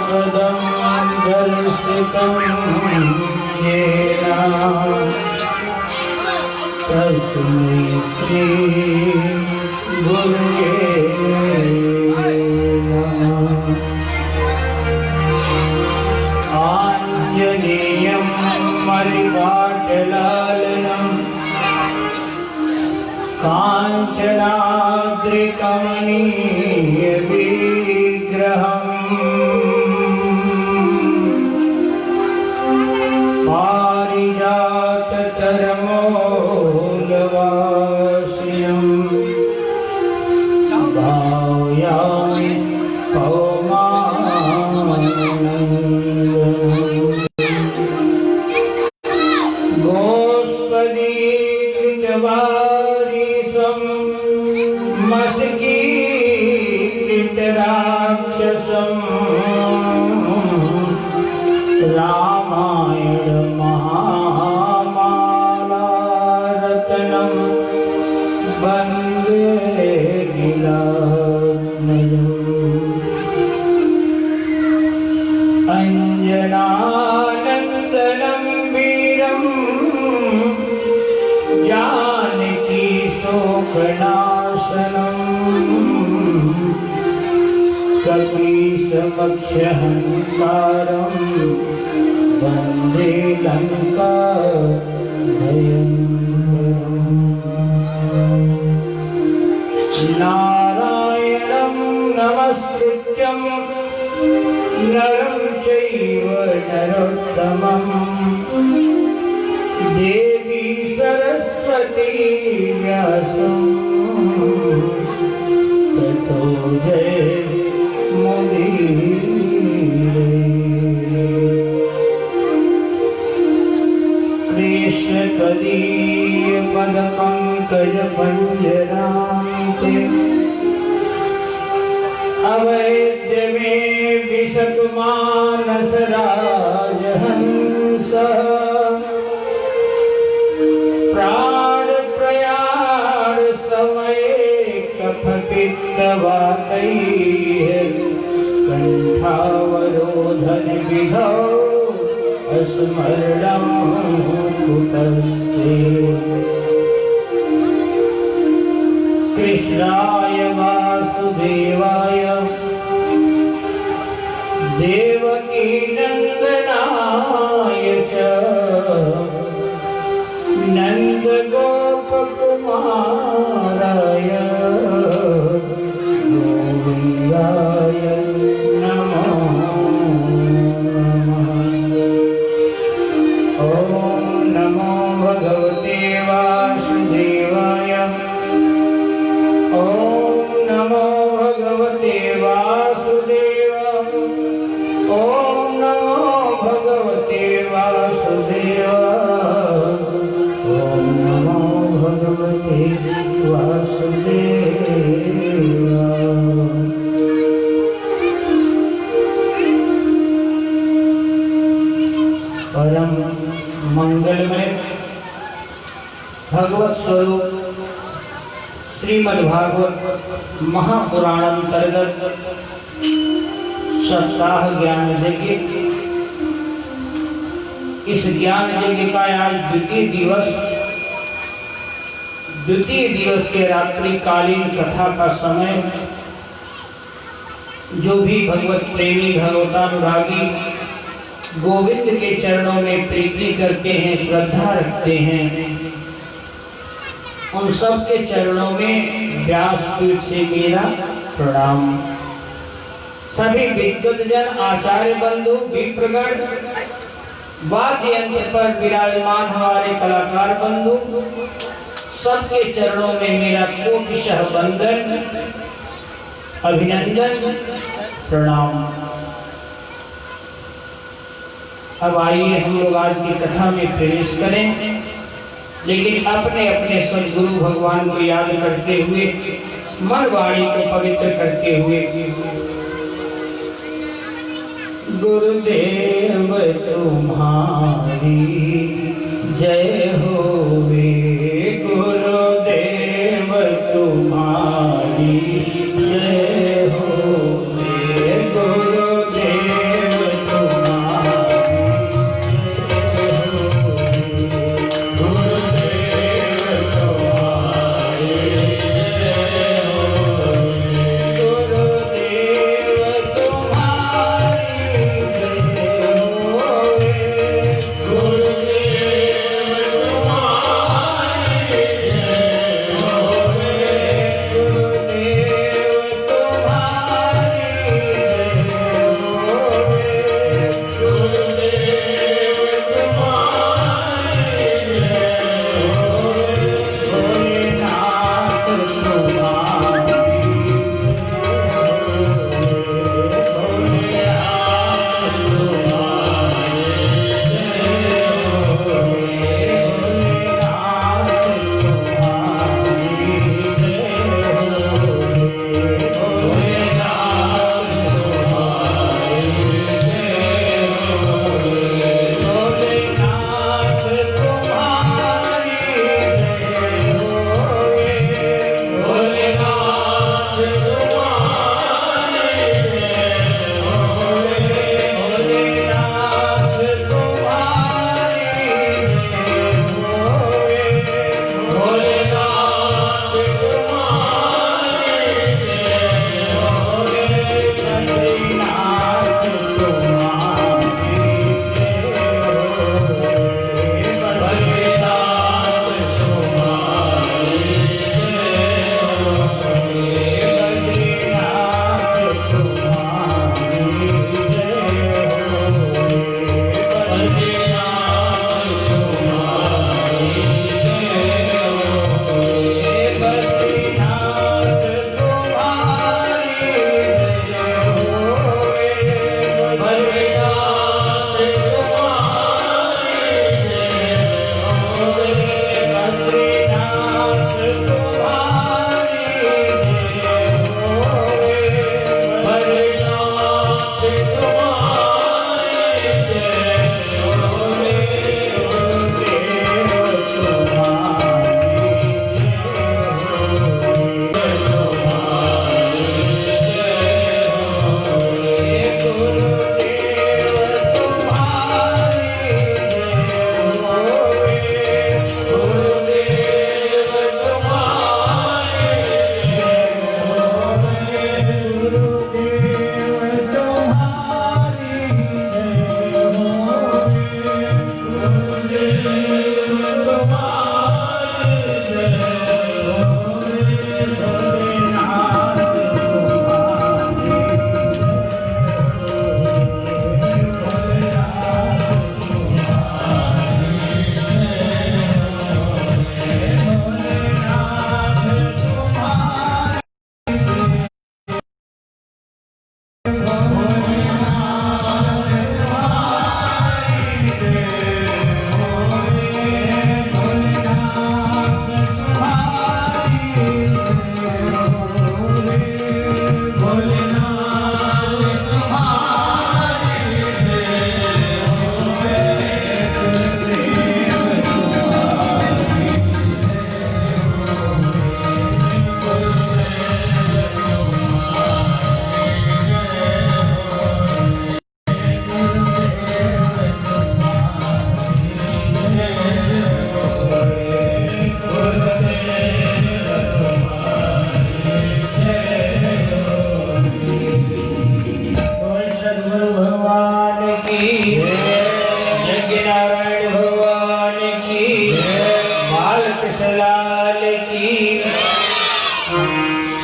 पदं दर्शितं येन तस्मै श्री गुरुवे नमः। आञ्जनेयं मणिपाटलालनं काञ्चनाद्रिकमनीयविग्रहम् पारिजाततरमूलवासिनं भावयामि पौमानन्दम्। गोस्पदीकृतवारिसं मस्कीकृतराक्षसं रामायण महामालारत्नं वन्दे लीलामयम्। अञ्जनानन्दनं वीरं जानकी शोकनाशनम् कपीसमक्षहन्तारं वन्दे लङ्का नारायणं नमस्कृत्यं नरं चैव नरोत्तमं देवी सरस्वती व्यासं ततो जयमुदीरये। कृष्णकदीयपदपङ्कजपञ्जरान्ते अवैद्य मे विशतमानसराजहंसः प्राणप्रयाण समये कफपित्तवातैः कण्ठावरोधनविधौ स्मरणं कुतस्ते। कृष्णाय वासुदेवाय देवकीनन्दनाय च नन्दगोपकुमाराय गोविन्दाय नमो नमः। ॐ नमो भगवते वासुदेवाय। ॐ नमो भगवते वासुदेवाय। ॐ नमो भगवते वासुदेवाय। ॐ नमो भगवते वासुदेवाय। परम मंगलमय भगवत स्वरूप श्रीमद्भागवत महापुराण अंतर्गत सप्ताह ज्ञान यज्ञ, इस ज्ञान यज्ञ का आज द्वितीय दिवस के रात्रिकालीन कथा का समय। जो भी भगवत प्रेमी भगवतानुरागी गोविंद के चरणों में प्रीति करते हैं, श्रद्धा रखते हैं, उन सब के चरणों में व्यासपीठ से मेरा प्रणाम। सभी विद्वद्जन, आचार्य बंधु, विप्रगण, वाद्य यंत्र पर विराजमान हमारे कलाकार बंधु, सबके चरणों में मेरा कोटिशः वंदन, अभिनंदन, प्रणाम। अब आइए हम लोग आज की कथा में प्रवेश करें, लेकिन अपने अपने सद्गुरु भगवान को याद करते हुए, मन वाणी को पवित्र करते हुए। गुरुदेव तुम्हारी जय होवे, गुरुदेव तुम्हारी जय होवे, गुरुदेव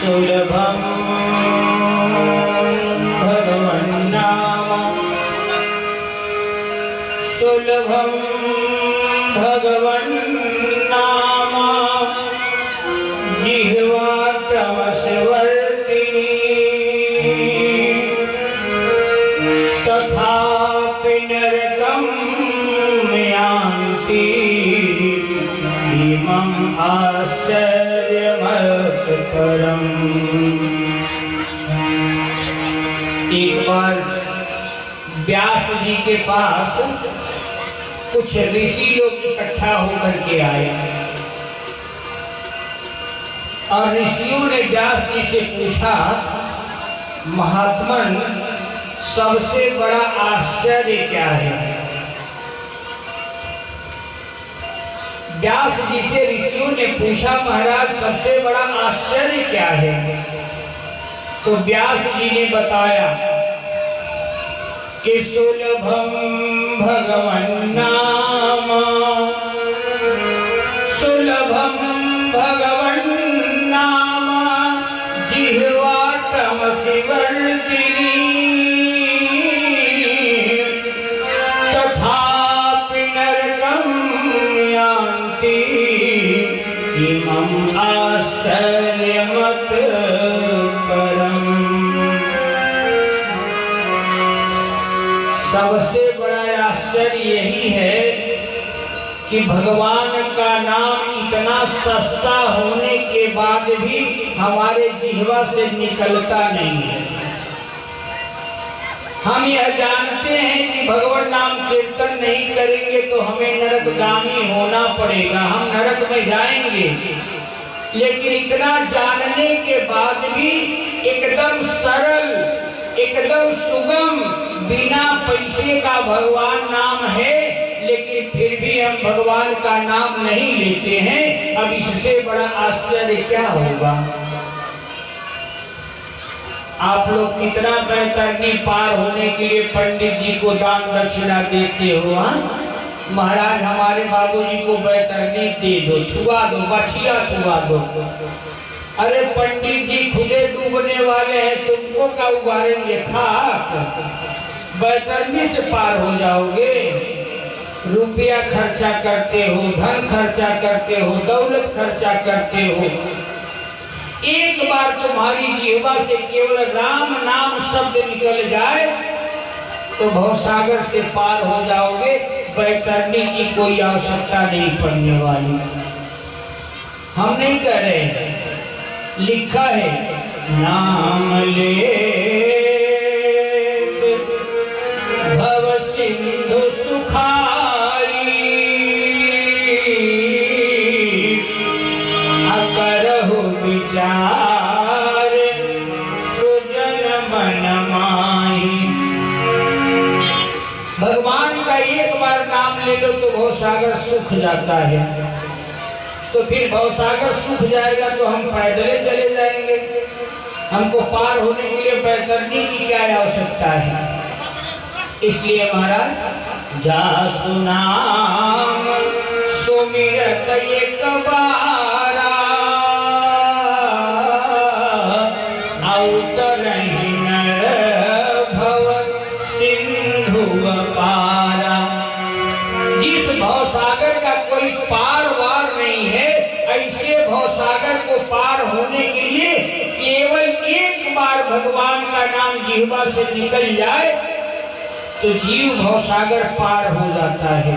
सुलभम भगवन्नाम सुलभम भगवन्नाम जिह्वा क्रमशवर्तिनी तथापि नरकं यान्ति इमम् आश्चर्यमत्परम्। एक बार व्यास जी के पास कुछ ऋषि लोग इकट्ठा होकर के आए और ऋषियों ने व्यास जी से पूछा, महात्मन सबसे बड़ा आश्चर्य क्या है? व्यास जी से ऋषियों ने पूछा, महाराज सबसे बड़ा आश्चर्य क्या है? तो व्यास जी ने बताया कि सुलभम भगवन्नाम सुलभम भगवन्नाम जिह्वा क्रमशवर्तिनी तथापि नरकं यान्ति इमम् आश्चर्यमत्परम्। सबसे बड़ा आश्चर्य यही है कि भगवान का नाम इतना सस्ता होने के बाद भी हमारे जिह्वा से निकलता नहीं है। हम यह जानते हैं कि भगवान नाम कीर्तन नहीं करेंगे तो हमें नरकगामी होना पड़ेगा, हम नरक में जाएंगे। लेकिन इतना जानने के बाद भी एकदम सरल, एकदम सुगम, बिना पैसे का भगवान नाम है, लेकिन फिर भी हम भगवान का नाम नहीं लेते हैं। अब इससे बड़ा आश्चर्य क्या होगा? आप लोग कितना बैतरनी पार होने के लिए पंडित जी को दान दक्षिणा देते हो? महाराज हमारे बाबूजी को बैतरनी दे दो, छुआ दो, बछिया छुआ दो। अरे पंडित जी खुदे डूबने वाले हैं, तुमको क्या उबारेंगे? खाक बैतरनी से पार हो जाओगे। रुपया खर्चा करते हो, धन खर्चा करते हो, दौलत खर्चा करते हो। एक बार तुम्हारी जिह्वा से केवल राम नाम शब्द निकल जाए तो भवसागर से पार हो जाओगे। बैतरनी की कोई आवश्यकता नहीं पड़ने वाली। हम नहीं कह रहे, लिखा है नाम ले भव सिंधु सुखाई अकरहु विचार सुजन मन माही। भगवान का एक बार नाम ले लो तो भवसागर सूख जाता है। तो फिर भवसागर सूख जाएगा तो हम पैदल चले जाएंगे। हमको पार होने के लिए बैतरनी की क्या आवश्यकता है? इसलिए महाराज जा सुनाम एक बारा अवतरहि नर भव सिंधु पारा। जिस भवसागर का कोई पार वार नहीं है, ऐसे भवसागर को पार होने के लिए केवल एक बार भगवान का नाम जिह्वा से निकल जाए तो जीव भवसागर पार हो जाता है,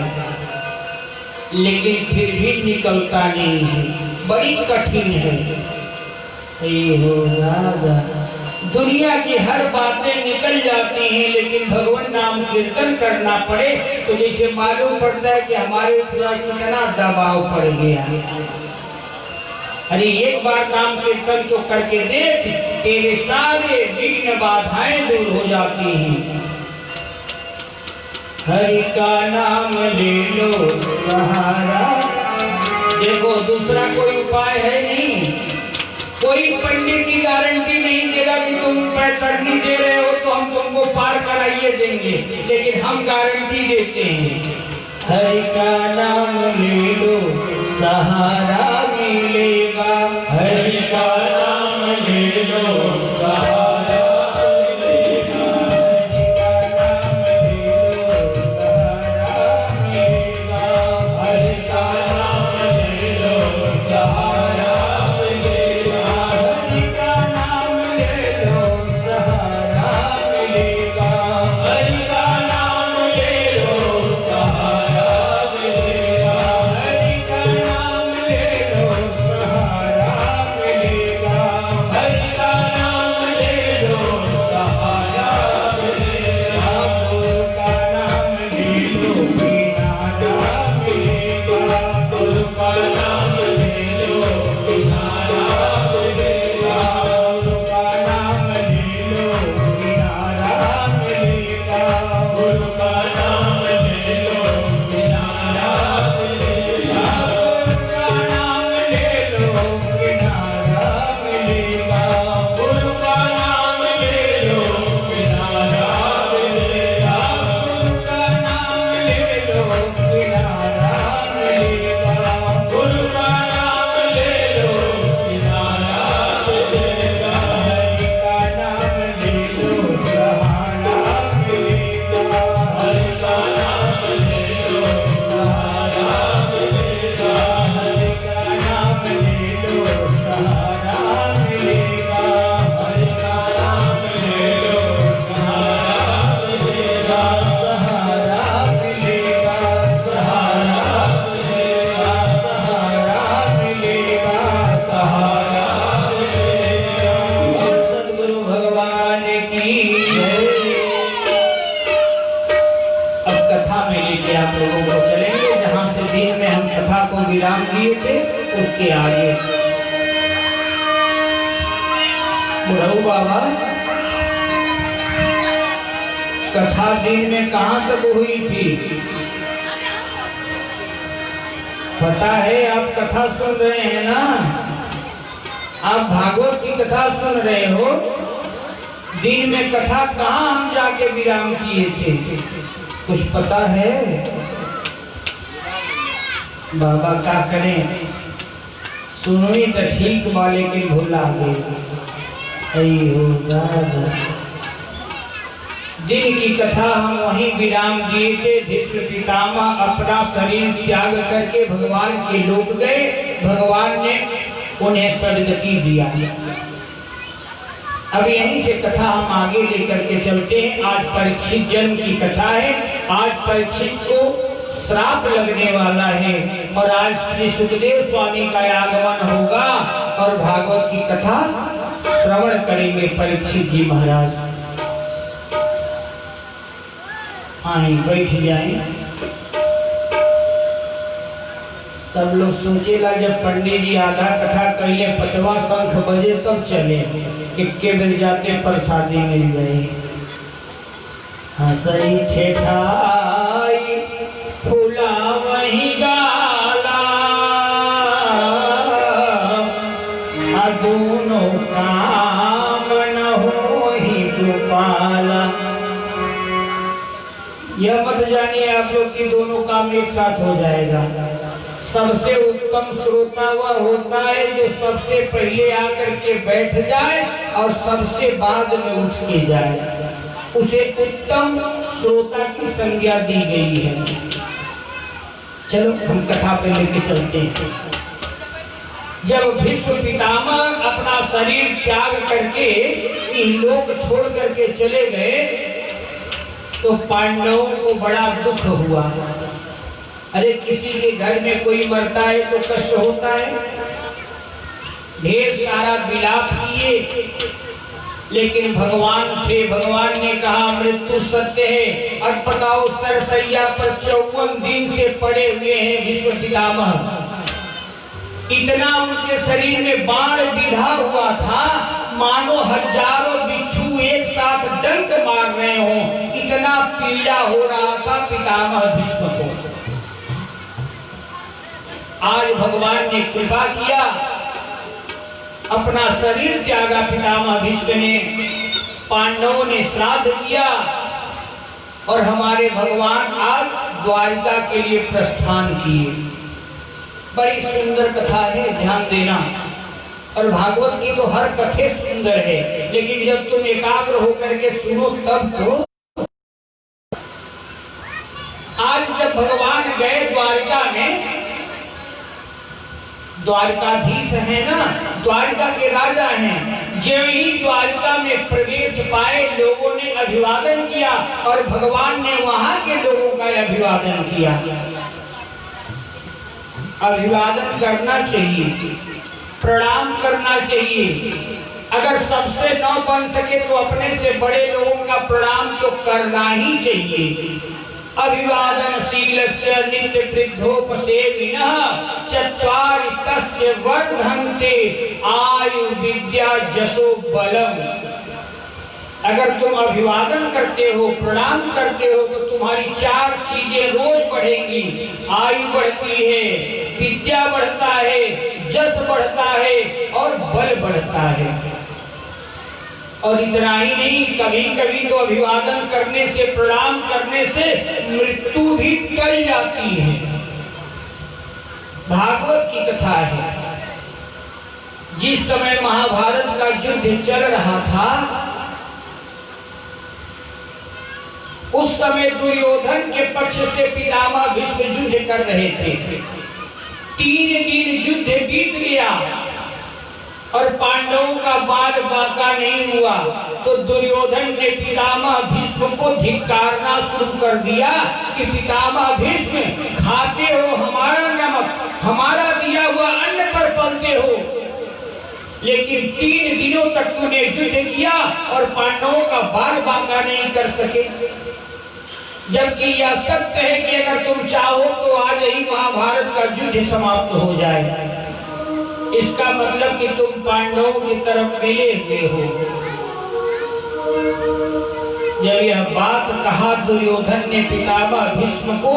लेकिन फिर भी निकलता नहीं है, बड़ी कठिन है। हो राजा, दुनिया की हर बातें निकल जाती हैं, लेकिन भगवान नाम कीर्तन करना पड़े तो जैसे मालूम पड़ता है कि हमारे ऊपर कितना दबाव पड़ गया है। अरे एक बार नाम कीर्तन तो करके देख, तेरे सारे विघ्न बाधाएं दूर हो जाती हैं। हरि का नाम ले लो सहारा। देखो दूसरा कोई उपाय है नहीं, कोई पंडित की गारंटी नहीं देगा कि तुम पैतरनी दे रहे हो तो हम तुमको पार कराइए देंगे, लेकिन हम गारंटी देते हैं। हरि का नाम ले लो सहारा मिलेगा, हरि का नाम ले लो सहारा। विराम दिए थे उसके आगे। बुढ़ऊ बाबा, कथा दिन में कहां तक हुई थी? पता है आप कथा सुन रहे हैं ना, आप भागवत की कथा सुन रहे हो। दिन में कथा कहां हम जाके विराम किए थे, कुछ पता है? बाबा क्या करें, सुनोई तो ठीक बा लेकिन भूला गए। दिन की कथा हम वहीं विराम दिए थे। भीष्म पितामह अपना शरीर त्याग करके भगवान के लोक गए, भगवान ने उन्हें सदगति दिया। अब यहीं से कथा हम आगे लेकर के चलते हैं। आज परीक्षित जन्म की कथा है। आज परीक्षित को श्राप लगने वाला है और आज श्री सुखदेव स्वामी का आगमन होगा और भागवत की कथा श्रवण करेंगे परीक्षित जी महाराज। आए बैठ जाए। सब लोग सोचेगा जब पंडित जी आधा कथा कहले 5वां शंख बजे तब चले, इक्के बेर जाते प्रसादी मिल गए। हंसई ठेठाई फूला वही गाला, दोनों काम न हो ही गोपाला। यह मत जानिए आप लोग कि दोनों काम एक साथ हो जाएगा। सबसे उत्तम श्रोता वह होता है जो सबसे पहले आकर के बैठ जाए और सबसे बाद में उठ के जाए, उसे उत्तम श्रोता की संज्ञा दी गई है। चलो हम कथा पे लेके चलते हैं। जब भीष्म पितामह अपना शरीर त्याग करके इन लोग छोड़ करके चले गए तो पांडवों को बड़ा दुख हुआ। अरे किसी के घर में कोई मरता है तो कष्ट होता है, ढेर सारा विलाप किए, लेकिन भगवान थे, भगवान ने कहा मृत्यु सत्य है। और बताओ सरसैया पर 54 दिन से पड़े हुए हैं भीष्म पितामह, इतना उनके शरीर में बाण विधा हुआ था मानो हजारों बिच्छू एक साथ डंक मार रहे हो, इतना पीड़ा हो रहा था पितामह भीष्म को। आज भगवान ने कृपा किया, अपना शरीर त्यागा पितामह भीष्म ने, पांडवों ने श्राद्ध किया और हमारे भगवान आज द्वारिका के लिए प्रस्थान किए। बड़ी सुंदर कथा है, ध्यान देना। और भागवत की तो हर कथे सुंदर है, लेकिन जब तुम एकाग्र होकर के सुनो तब तो। आज जब भगवान गए द्वारिका में, द्वारकाधीश है ना, द्वारिका के राजा हैं, जो ही द्वारिका में प्रवेश पाए लोगों ने अभिवादन किया और भगवान ने वहां के लोगों का अभिवादन किया। अभिवादन करना चाहिए, प्रणाम करना चाहिए। अगर सबसे न बन सके तो अपने से बड़े लोगों का प्रणाम तो करना ही चाहिए। अभिवादनशीलस्य नित्य वृद्धोपसेविनः चत्वारि तस्य वर्धन्ते आयु विद्या जशो बलम। अगर तुम अभिवादन करते हो, प्रणाम करते हो तो तुम्हारी 4 चीजें रोज बढ़ेंगी। आयु बढ़ती है, विद्या बढ़ता है, जस बढ़ता है और बल बढ़ता है। और इतना ही नहीं, कभी कभी तो अभिवादन करने से, प्रणाम करने से मृत्यु भी टल जाती है। भागवत की कथा है, जिस समय महाभारत का युद्ध चल रहा था उस समय दुर्योधन के पक्ष से पितामह भीष्म युद्ध कर रहे थे। 3 दिन युद्ध बीत गया और पांडवों का बाल बाका नहीं हुआ तो दुर्योधन ने पितामह भीष्म को धिक्कारना शुरू कर दिया कि पितामह भीष्म, खाते हो हमारा नमक, हमारा दिया हुआ अन्न पर पलते हो, लेकिन 3 दिनों तक तूने युद्ध किया और पांडवों का बाल बाका नहीं कर सके। जबकि यह सत्य है कि अगर तुम चाहो तो आज ही महाभारत का युद्ध समाप्त हो जाए। इसका मतलब कि तुम पांडवों की तरफ मिले हुए हो। जब यह बात कहा दुर्योधन ने पितामह भीष्म को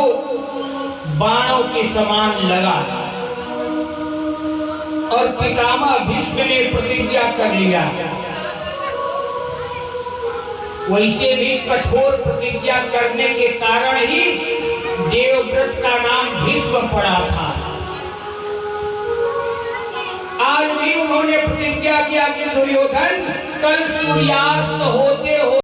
बाणों के समान लगा और पितामह भीष्म ने प्रतिज्ञा कर लिया। वैसे भी कठोर प्रतिज्ञा करने के कारण ही देवव्रत का नाम भीष्म पड़ा था। आज भी उन्होंने प्रतिज्ञा किया कि दुर्योधन, कल सूर्यास्त होते हो